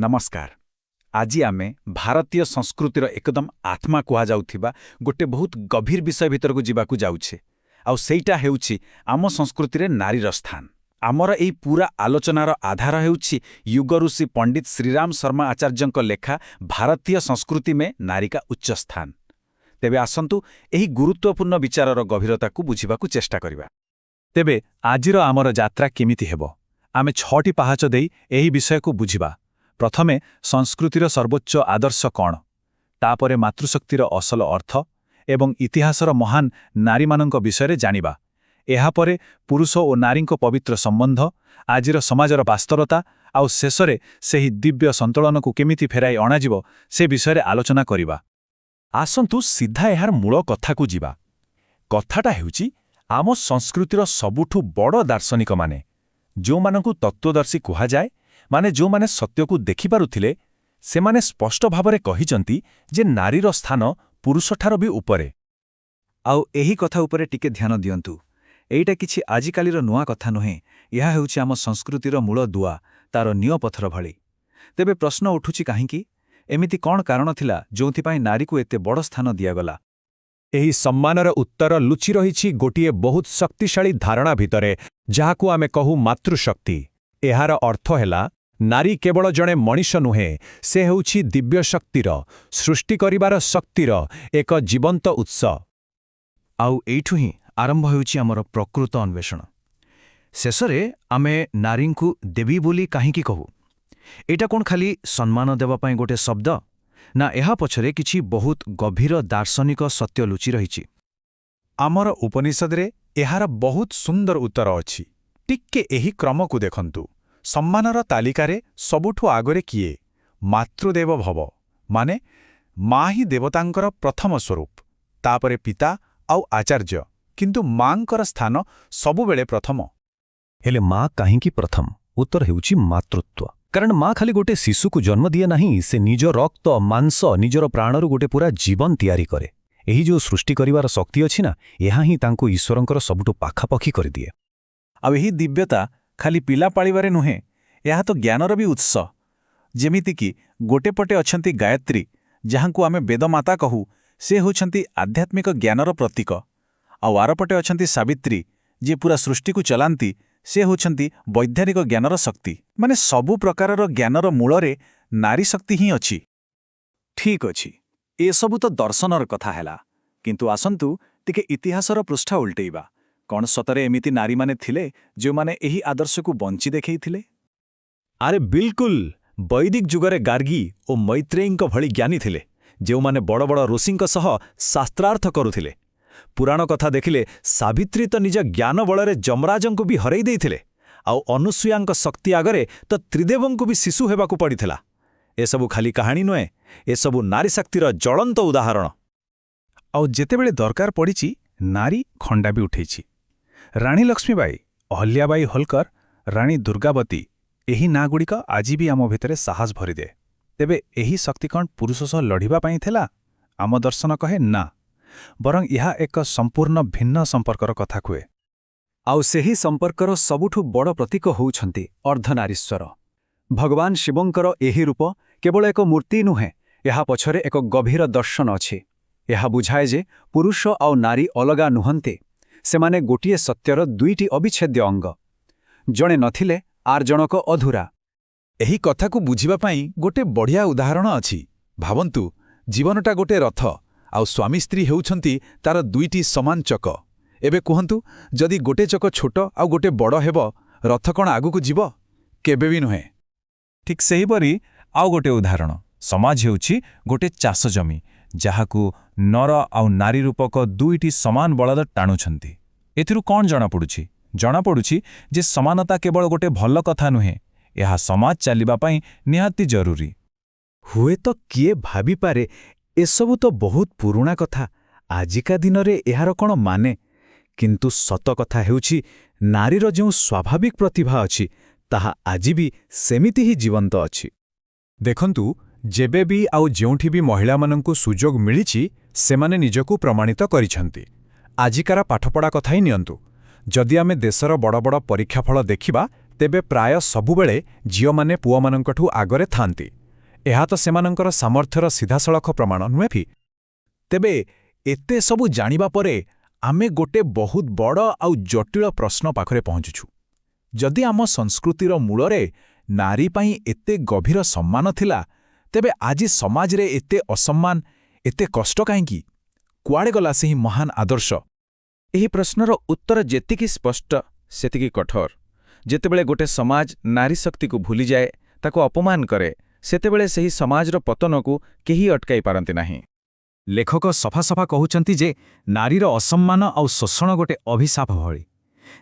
नमस्कार। आज आमे भारतीय संस्कृतिर एकदम आत्मा कुहाजाउथिबा गोटे बहुत गभीर विषय भितर को जीवाकू जाउछे आउ सेइटा हेउछि आम संस्कृतिर नारीर स्थान। आमर एई पूरा आलोचनार आधार हेउछि युग ऋषि पंडित श्रीराम शर्मा आचार्यंक लेखा भारतीय संस्कृति में नारी का उच्च स्थान। तेबे आसंतु एही गुरुत्वपूर्ण विचारर गभीरताकू बुझिबाकू चेष्टा करिबा। तेबे आजिर आमर यात्रा केमिति हेबो? आमे 6टी पाहाच देई एही विषयकू बुझिबा। प्रथमे संस्कृतिर सर्वोच्च आदर्श कौन, तापरे मातृशक्तिर असल अर्थ एवं इतिहासर महान नारीमानंक विषय जानिबा। एहापरे पुरुष और नारींक पवित्र संबंध, आजिर समाजर वास्तवता आउ शेषरे सेही दिव्य संतुलनकू केमिति फेराई अणाजिबो से विषय आलोचना करिबा। आसंतु सीधा एहार मूल कथाकू जिबा। कथाटा हेउछि आम संस्कृतिर सबुठु बड़ दार्शनिक माने जो मानकू तत्वदर्शी कुहा जाए, माने जो माने सत्यकू देखि पारुथिले, से माने स्पष्ट भावरे कहिचंती जे नारीर स्थान पुरुषठार भी उपरे। आउ एही कथा उपरे टिके ध्यान दियंतु। एइटा किछि आजिकालीर नुआ कथा नुहे, यह हेउछि आम संस्कृतिर मूल दुआ, तार निय पथर भଳି। तेबे प्रश्न उठुछि काहींकि एमिति कौन कारण थिला जोंथिपाई नारीकू एते बड़ स्थान दियागला? एही सम्मानर उत्तर लुचि रहिछि गोटिए बहुत शक्तिशाली धारणा भितरे, जाहाकू आमे कहू मातृशक्ति। एहार अर्थ हेला नारी केवल जणे मनीष नुहे, से हेउछि दिव्य शक्तिर, सृष्टि करिबार शक्तिर एक जीवंत उत्स। आउ एइठु ही आरंभ हेउछि आमर प्रकृत अन्वेषण। शेषरे आमे नारींकू देवी बोली काहींकि कहू? एटा कोन खाली सम्मान देवा पई गोटे शब्द, ना एहा पछरे किछि बहुत गभीर दार्शनिक सत्य लुचि रहिछि? आमर उपनिषदरे एहार बहुत सुंदर उत्तर अछि। टिक्के एही क्रमकू देखंतु। सम्मानर तालिकारे सबुठु आगरे किए? मातृदेव भव, माने मा ही देवतांकर प्रथम स्वरूप, तापरे पिता आउ आचार्य, किंतु मांकर स्थान सबुबेले प्रथम। हेले मा काहींकि प्रथम? उत्तर हेउछि मातृत्व। कारण मा खाली गोटे शिशुकू जन्म दिए नाही, से निज रक्त मांस निजर प्राणरू गोटे पूरा जीवन तैयारी करे। एही जो सृष्टि करिवार शक्ति अछि ना, एहा ही तांको ईश्वरंकर सबुठु पाखापाखी करि दिए। आउ एही दिव्यता खाली पिला पाळिबारे नुहे, यह तो ज्ञानर भी उत्स। जेमिति कि गोटे पटे अछंती गायत्री, जहांकू आमे वेदमाता कहू, से होछंती आध्यात्मिक ज्ञानर प्रतीक। आउ आरपटे अछंती सावित्री, जे पूरा सृष्टि को चलांती, से होछंती वैज्ञानिक ज्ञानर शक्ति। माने सबु प्रकारर ज्ञानर मूलरे नारी शक्ति ही अछि। ठीक अछि, ए सबु तो दर्शनर कथा हैला, किंतु आसंतु टिके इतिहासर पृष्ठा उल्टेइबा। कौन सतरे एमिति नारी माने थिले जो माने एही आदर्श को बंची देखई थिले? अरे बिल्कुल, वैदिक जुगरे गार्गी और मैत्रेयींक भଳି ज्ञानी थिले, जो माने बड़ बड़ ऋषिंक सह शास्त्रार्थ करुथिले। पुराण कथा देखिले सावित्री तो निज ज्ञान बଳରେ जमराजंकु भी हरई देइथिले, आउ अनुसुयांक शक्ति आगरे तो त्रिदेवंकु भी शिशु हेबाकू पड़िथिला। एसबु खाली कहानी नुहे, एसबु नारी शक्तिर ज्वलंत उदाहरण। आउ जेतेबेले दरकार पड़िछि, नारी खंडा भी उठेछि। राणी लक्ष्मीबाई, अहल्याबाई होलकर, राणी दुर्गावती, एही नागुड़िक आज भी आम भितरे साहस भरिदे। तेबे एही शक्ति कौन पुरुष सह लढ़िबा पाई थिला? आम दर्शन कहे ना, बरं यह एक संपूर्ण भिन्न संपर्कर कथा कुए। आउ सेही संपर्कर सबुठु बड़ प्रतीक होउछंती अर्धनारीश्वर। भगवान शिवंकर एही रूप केवल एक मूर्ति नुहे, एहा पछरे एक गभीर दर्शन अछि। एहा बुझाए जे पुरुष आउ नारी अलगा नुहंते, सेमाने गोटिए सत्यर दुईटी अविच्छेद्य अंग। जणे नथिले आर जनक अधूरा। एही कथाकू बुझिबा पाई गोटे बढ़िया उदाहरण अछि। भावंतु, जीवनटा गोटे रथ, आउ स्वामी स्त्री हेउछंती तार दुईटी समान चक। एबे कुहंतु, जदि गोटे चक छोट आउ गोटे बड़ हेब, रथ कौन आगुकू जीव? केबे भी नुहे। ठीक सेहीपरि आउ गोटे उदाहरण, समाज हेउछि गोटे चाष जमी, जाहाकू नर आउ नारी रूपक दुईटी समान बलद टाणुछंती। एथिरु कौन जଣା पड़ुछि? जଣା पड़ुछि जे समानता केवल गोटे भल कथा नुहे, यह समाज चलिबा पई निहाती जरूरी। हुए तो किए भाभी पारे एसबु तो बहुत पुरुणा कथा, आजिका दिनरे एहार कौन माने? किंतु सत कथा हेउछि नारीर जो स्वाभाविक प्रतिभा अछि, ताहा आजि भी सेमिति ही जीवंत अछि। देखंतु, जेबे भी आउ जेउठी भी महिला मानंकु सुजोग मिलिछि, सेमाने निजकू प्रमाणित करिछंती। आजिकार पाठपढ़ा कथा ही नियंतु। जदि आमे देशर बड़ बड़ परीक्षाफल देखिबा, ତେବେ ପ୍ରାୟ ସବୁବେଳେ ଝିଅମାନେ ପୁଅମାନଙ୍କଠୁ ଆଗରେ ଥାନ୍ତି। ଏହା ତ ସେମାନଙ୍କର ସାମର୍ଥ୍ୟର ସିଧାସଳଖ ପ୍ରମାଣ ନୁହେଁ କି? ତେବେ ଏତେ ସବୁ ଜାଣିବା ପରେ ଆମେ ଗୋଟେ ବହୁତ ବଡ଼ ଆଉ ଜଟିଳ ପ୍ରଶ୍ନ ପାଖରେ ପହଞ୍ଚୁଛୁ। ଯଦି ଆମ ସଂସ୍କୃତିର ମୂଳରେ ନାରୀ ପାଇଁ ଏତେ ଗଭୀର ସମ୍ମାନ ଥିଲା, ତେବେ ଆଜି ସମାଜରେ ଏତେ ଅସମ୍ମାନ, ଏତେ କଷ୍ଟ କାହିଁକି? କୁଆଡ଼େ ଗଲା ସେହି ମହାନ ଆଦର୍ଶ? ଏହି ପ୍ରଶ୍ନର ଉତ୍ତର ଯେତିକି ସ୍ପଷ୍ଟ ସେତିକି କଠୋର। ଯେତେବେଳେ ଗୋଟେ ସମାଜ ନାରୀ ଶକ୍ତିକୁ ଭୁଲିଯାଏ, ତାକୁ ଅପମାନ କରେ, ସେତେବେଳେ ସେହି ସମାଜର ପତନକୁ କେହି ଅଟକାଇ ପାରନ୍ତି ନାହିଁ। ଲେଖକ ସଫାସଫା କହୁଛନ୍ତି ଯେ ନାରୀର ଅସମ୍ମାନ ଆଉ ଶୋଷଣ ଗୋଟେ ଅଭିଶାପ ଭଳି।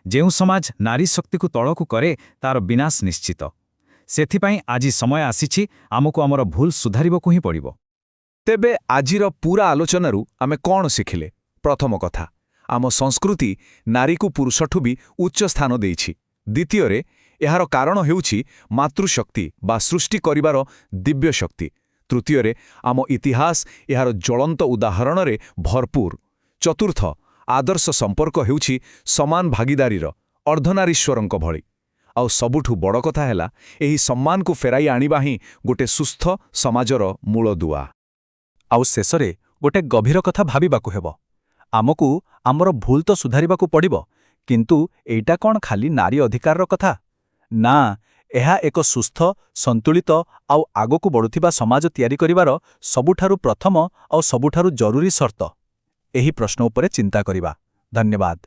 ଯେଉଁ ସମାଜ ନାରୀ ଶକ୍ତିକୁ ତଳକୁ କରେ, ତାର ବିନାଶ ନିଶ୍ଚିତ। ସେଥିପାଇଁ ଆଜି ସମୟ ଆସିଛି ଆମକୁ ଆମର ଭୁଲ ସୁଧାରିବାକୁ ହିଁ ପଡ଼ିବ। ତେବେ ଆଜିର ପୂରା ଆଲୋଚନାରୁ ଆମେ କ'ଣ ଶିଖିଲେ? ପ୍ରଥମ କଥା, ଆମ ସଂସ୍କୃତି ନାରୀକୁ ପୁରୁଷଠୁ ବି ଉଚ୍ଚ ସ୍ଥାନ ଦେଇଛି। ଦ୍ୱିତୀୟରେ, ଏହାର କାରଣ ହେଉଛି ମାତୃଶକ୍ତି ବା ସୃଷ୍ଟି କରିବାର ଦିବ୍ୟ ଶକ୍ତି। ତୃତୀୟରେ, ଆମ ଇତିହାସ ଏହାର ଜ୍ୱଳନ୍ତ ଉଦାହରଣରେ ଭରପୂର। ଚତୁର୍ଥ, ଆଦର୍ଶ ସମ୍ପର୍କ ହେଉଛି ସମାନ ଭାଗିଦାରୀର, ଅର୍ଦ୍ଧନାରୀଶ୍ୱରଙ୍କ ଭଳି। ଆଉ ସବୁଠୁ ବଡ଼ କଥା ହେଲା, ଏହି ସମ୍ମାନକୁ ଫେରାଇ ଆଣିବା ହିଁ ଗୋଟେ ସୁସ୍ଥ ସମାଜର ମୂଳଦୁଆ। ଆଉ ଶେଷରେ ଗୋଟେ ଗଭୀର କଥା ଭାବିବାକୁ ହେବ। ଆମକୁ ଆମର ଭୁଲ ତ ସୁଧାରିବାକୁ ପଡ଼ିବ, କିନ୍ତୁ ଏଇଟା କ'ଣ ଖାଲି ନାରୀ ଅଧିକାରର କଥା? ନା, ଏହା ଏକ ସୁସ୍ଥ, ସନ୍ତୁଳିତ ଆଉ ଆଗକୁ ବଢ଼ୁଥିବା ସମାଜ ତିଆରି କରିବାର ସବୁଠାରୁ ପ୍ରଥମ ଆଉ ସବୁଠାରୁ ଜରୁରୀ ସର୍ତ୍ତ। ଏହି ପ୍ରଶ୍ନ ଉପରେ ଚିନ୍ତା କରିବା। ଧନ୍ୟବାଦ।